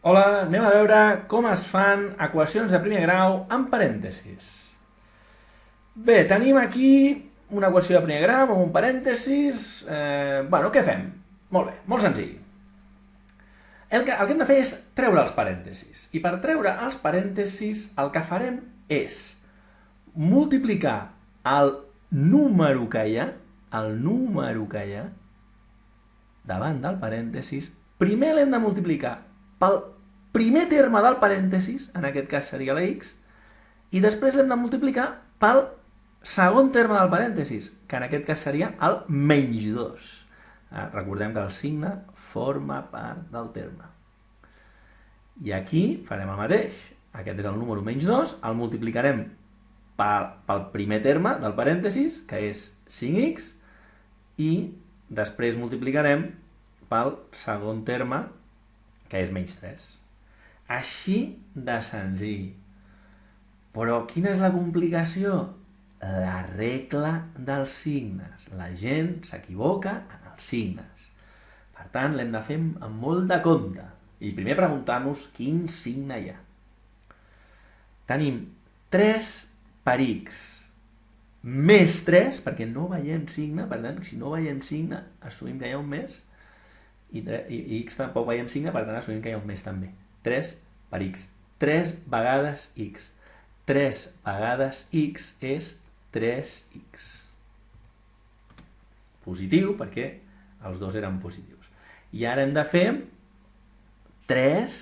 Hola, anem a veure com es fan equacions de primer grau amb parèntesis. Bé, tenim aquí una equació de primer grau amb un parèntesis. Què fem? Molt bé, molt senzill. El que hem de fer és treure els parèntesis. I per treure els parèntesis el que farem és multiplicar el número que hi ha, davant del parèntesis. Primer l'hem de multiplicar pel primer terme del parèntesis, en aquest cas seria la x, i després l'hem de multiplicar pel segon terme del parèntesis, que en aquest cas seria el menys 2. Recordem que el signe forma part del terme. I aquí farem el mateix. Aquest és el número menys 2, el multiplicarem pel primer terme del parèntesis, que és 5x, i després multiplicarem pel segon terme, que és menys 3. Així de senzill. Però quina és la complicació? La regla dels signes. La gent s'equivoca en els signes. Per tant, l'hem de fer amb molt de compte. I primer preguntar-nos quin signe hi ha. Tenim 3 per x més 3, perquè no veiem signe, per tant, si no veiem signe, assumim que hi ha un més, i x tampoc veiem signe, per tant, assumim que hi ha un més també. 3 per x. 3 vegades x. 3 vegades x és 3x. Positiu, perquè els dos eren positius. I ara hem de fer 3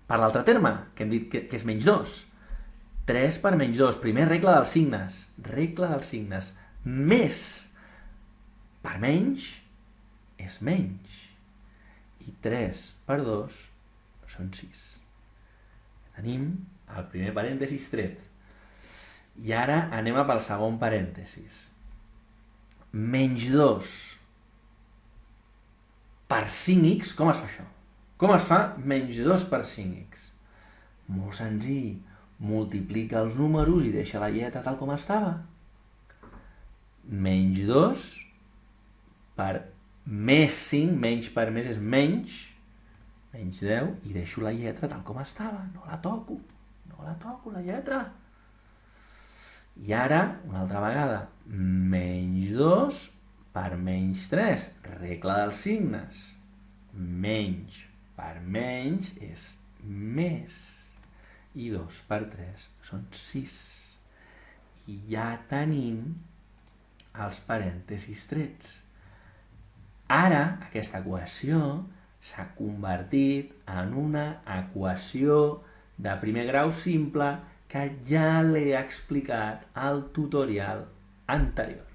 per l'altre terme, que hem dit que és menys 2. 3 per menys 2. Primer, regla dels signes. Regla dels signes. Més per menys és menys. I 3 per 2 són 6. Tenim el primer parèntesis tret. I ara anem a pel segon parèntesis. Menys 2 per 5x, com es fa això? Com es fa menys 2 per 5x? Molt senzill. Multiplica els números i deixa la lletra tal com estava. Menys 2 per més 5, menys per més és menys 10, i deixo la lletra tal com estava. No la toco la lletra. I ara, una altra vegada, menys 2 per menys 3, regla dels signes. Menys per menys és més. I 2 per 3 són 6. I ja tenim els parèntesis trets. Ara, aquesta equació s'ha convertit en una equació de primer grau simple que ja l'he explicat al tutorial anterior.